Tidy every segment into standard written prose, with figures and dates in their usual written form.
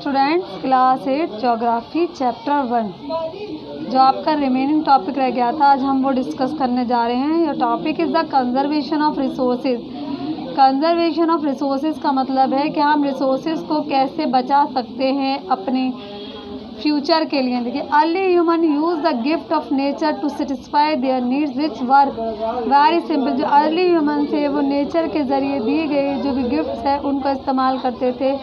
Students, class 8 geography chapter 1 जो आपका remaining topic रह गया था, आज हम वो डिस्कस करने जा रहे हैं। Your topic is the conservation of resources. Conservation of resources का मतलब है कि हम रिसोर्सेज को कैसे बचा सकते हैं अपने फ्यूचर के लिए। देखिए, early human use the gift of nature to satisfy their needs which were very simple. जो अर्ली ह्यूमन थे वो नेचर के ज़रिए दिए गए जो भी गिफ्ट्स है उनको इस्तेमाल करते थे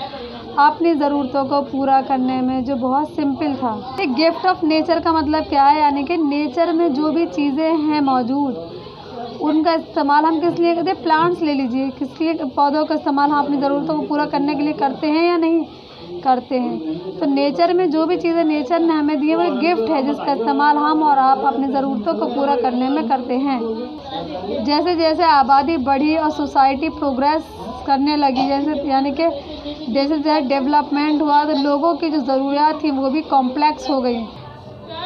अपनी ज़रूरतों को पूरा करने में, जो बहुत सिंपल था। एक गिफ्ट ऑफ नेचर का मतलब क्या है, यानी कि नेचर में जो भी चीज़ें हैं मौजूद उनका इस्तेमाल हम किस लिए करते हैं। प्लांट्स ले लीजिए, किस लिए पौधों का इस्तेमाल हम अपनी ज़रूरतों को पूरा करने के लिए करते हैं या नहीं करते हैं। तो नेचर में जो भी चीज़ें नेचर ने हमें दी है वो एक गिफ्ट है जिसका इस्तेमाल हम और आप अपनी ज़रूरतों को पूरा करने में करते हैं। जैसे जैसे आबादी बढ़ी और सोसाइटी प्रोग्रेस करने लगी, जैसे यानी कि जैसे जैसे डेवलपमेंट हुआ तो लोगों की जो ज़रूरियात थी वो भी कॉम्प्लेक्स हो गई।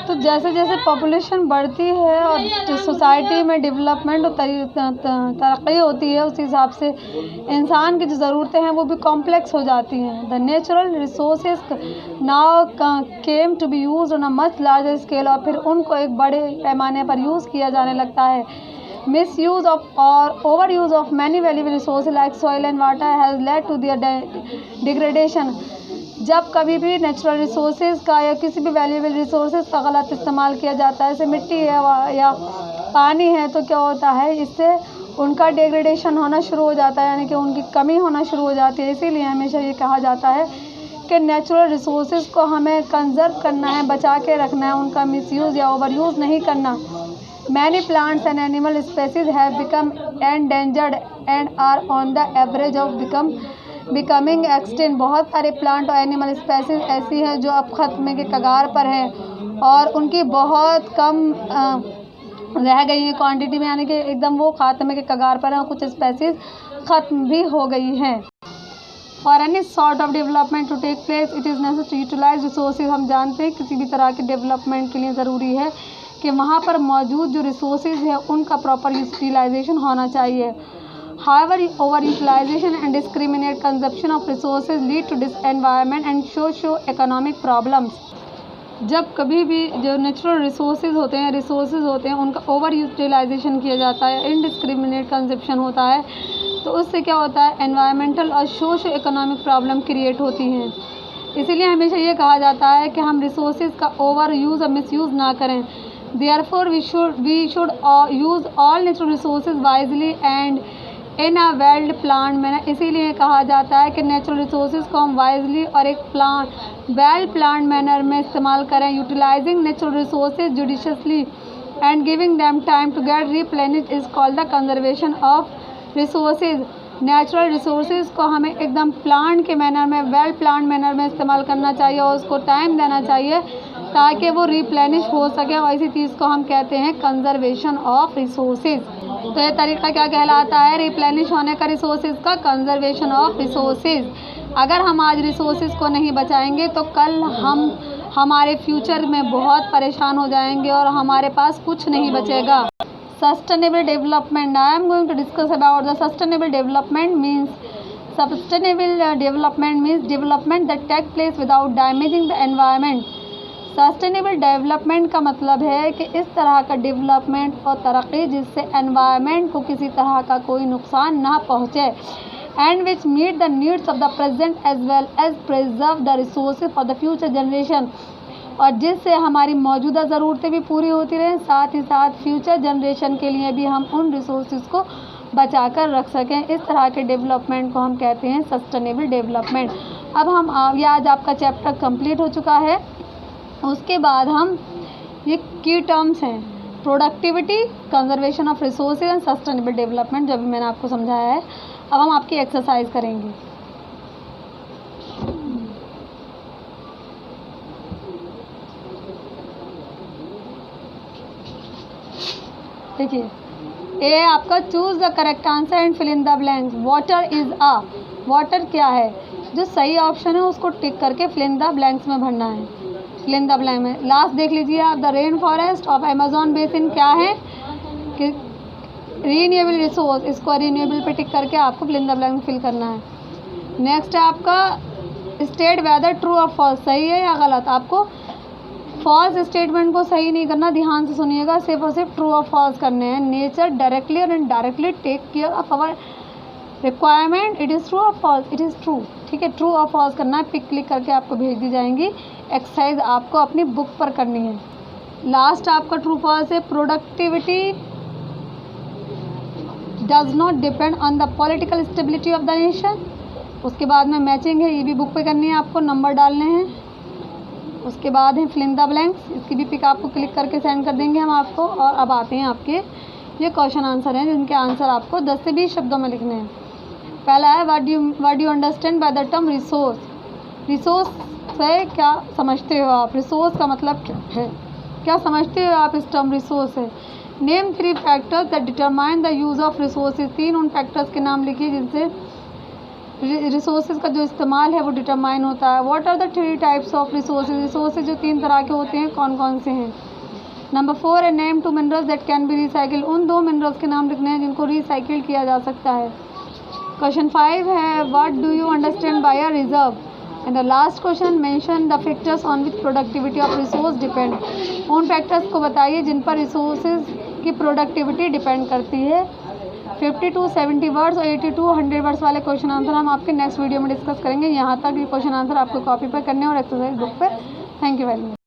तो जैसे जैसे पॉपुलेशन बढ़ती है और सोसाइटी में डेवलपमेंट और तरक्की होती है, उस हिसाब से इंसान की जो ज़रूरतें हैं वो भी कॉम्प्लेक्स हो जाती हैं। The natural resources now came to be used on a much larger scale, और फिर उनको एक बड़े पैमाने पर यूज़ किया जाने लगता है। मिसयूज ऑफ और overuse of many valuable resources like soil and water has led to their degradation. जब कभी भी नेचुरल रिसोर्सेज का या किसी भी वैल्यूएबल रिसोर्सेज का गलत इस्तेमाल किया जाता है, जैसे मिट्टी है या पानी है, तो क्या होता है, इससे उनका डिग्रेडेशन होना शुरू हो जाता है, यानी कि उनकी कमी होना शुरू हो जाती है। इसीलिए हमेशा ये कहा जाता है कि नेचुरल रिसोर्सेज को हमें कंजर्व करना है, बचा के रखना है, उनका मिसयूज़ या ओवर यूज़ नहीं करना। Many plants and animal species have become endangered and are on the average of becoming extinct। बहुत सारे प्लांट और एनिमल स्पेसीज ऐसी हैं जो अब ख़त्म के कगार पर हैं और उनकी बहुत कम रह गई है क्वांटिटी में, यानी कि एकदम वो खात्मे के कगार पर हैं और कुछ स्पेसीज ख़त्म भी हो गई हैं। For any sort of development to take place, it is necessary to utilize resources। हम जानते हैं किसी भी तरह के डेवलपमेंट के लिए ज़रूरी है कि वहाँ पर मौजूद जो रिसोर्सेज है उनका प्रॉपर यूटिलाइजेशन होना चाहिए। However, over utilization and discriminate consumption of resources lead to disenvironment and socio-economic problems। जब कभी भी जो नेचुरल रिसोर्सेज होते हैं उनका ओवर यूटिलाइजेशन किया जाता है, इनडिस्क्रिमिनेट कंजप्शन होता है, तो उससे क्या होता है, एनवायरमेंटल और सोशो इकोनॉमिक प्रॉब्लम क्रिएट होती हैं। इसीलिए हमेशा ये कहा जाता है कि हम रिसोर्सेज का ओवर यूज़ और मिस यूज़ ना करें। Therefore we should use all natural resources wisely and in a well plan manner. इसीलिए कहा जाता है कि नेचुरल रिसोर्सेज को हम वाइजली और एक वेल प्लान मैनर में इस्तेमाल करें। Utilizing natural resources judiciously and giving them time to get replenished is called the conservation of resources. Natural resources को हमें एकदम प्लान के मैनर में, वेल प्लान मैनर में इस्तेमाल करना चाहिए और उसको टाइम देना चाहिए ताकि वो रिप्लेनिश हो सके, और इसी चीज़ को हम कहते हैं कंजर्वेशन ऑफ रिसोर्सेज। तो ये तरीका क्या कहलाता है, रिप्लेनिश होने का रिसोर्सेज का, कंजर्वेशन ऑफ रिसोर्सेज। अगर हम आज रिसोर्सेज को नहीं बचाएंगे तो कल हम हमारे फ्यूचर में बहुत परेशान हो जाएंगे और हमारे पास कुछ नहीं बचेगा। Sustainable development, I am going to discuss about the sustainable development means development that take place without damaging the environment. Sustainable development का मतलब है कि इस तरह का डेवलपमेंट और तरक्की जिससे एनवायरनमेंट को किसी तरह का कोई नुकसान ना पहुँचे, and which meet the needs of the present as well as preserve the resources for the future generation, और जिससे हमारी मौजूदा ज़रूरतें भी पूरी होती रहें, साथ ही साथ फ्यूचर जनरेशन के लिए भी हम उन रिसोर्सेज को बचा कर रख सकें। इस तरह के डेवलपमेंट को हम कहते हैं सस्टेनेबल डेवलपमेंट। अब हम आज आपका चैप्टर कंप्लीट हो चुका है। उसके बाद हम ये की टर्म्स हैं, productivity, conservation of resources and sustainable development, जो भी मैंने आपको समझाया है। अब हम आपकी एक्सरसाइज करेंगे। देखिए, ए आपका choose the correct answer and fill in the blanks. Water is a, water क्या है, जो सही ऑप्शन है उसको टिक करके फिल इन द ब्लैंक्स में भरना है। फिल इन द ब्लैंक में लास्ट देख लीजिए आप, the rain forest of Amazon basin क्या है कि रीन्यूएबल रिसोर्स, इसको रीन्यूएबल पे टिक करके आपको fill in the blank fill करना है। नेक्स्ट है आपका स्टेट वेदर ट्रू और फॉल्स, सही है या गलत। आपको फॉल्स स्टेटमेंट को सही नहीं करना, ध्यान से सुनिएगा, सिर्फ और सिर्फ ट्रू और फॉल्स करने हैं। नेचर डायरेक्टली और indirectly take care of our requirement, it is true और फॉल्स, इट इज़ ट्रू। ठीक है, ट्रू और फॉल्स करना है, पिक क्लिक करके आपको भेज दी जाएंगी। एक्सरसाइज आपको अपनी बुक पर करनी है। लास्ट आपका ट्रू फॉल्स है, productivity does not depend on the political stability of the nation. उसके बाद में मैचिंग है, ये भी बुक पे करनी है, आपको नंबर डालने हैं। उसके बाद है फिल इन द ब्लैंक्स, इसकी भी पिक आपको क्लिक करके सेंड कर देंगे हम आपको। और अब आते हैं आपके ये क्वेश्चन आंसर हैं, जिनके आंसर आपको 10 से 20 शब्दों में लिखने हैं। पहला है what you understand by the term resource. Resource से क्या समझते हो आप, रिसोर्स का मतलब क्या है, क्या समझते हो आप इस टर्म रिसोर्स से। Name 3 factors that determine the use of resources. 3 उन फैक्टर्स के नाम लिखिए जिनसे रिसोर्सेज का जो इस्तेमाल है वो डिटरमाइन होता है। What are the 3 types of resources. Resources जो 3 तरह के होते हैं कौन कौन से हैं। नंबर 4 है name 2 minerals that can be recycle. उन 2 मिनरल्स के नाम लिखने हैं जिनको रिसाइकिल किया जा सकता है। क्वेश्चन 5 है what do you understand by a reserve. And the last question mention the factors on which productivity of resource depend. उन फैक्टर्स को बताइए जिन पर रिसोर्सेज की प्रोडक्टिविटी डिपेंड करती है। 50 to 70 वर्ड्स और 80 to 100 वर्ड्स वाले क्वेश्चन आंसर हम आपके नेक्स्ट वीडियो में डिस्कस करेंगे। यहाँ तक ये क्वेश्चन आंसर आपको कॉपी पर करने और एक्सरसाइज बुक पर। Thank you very much.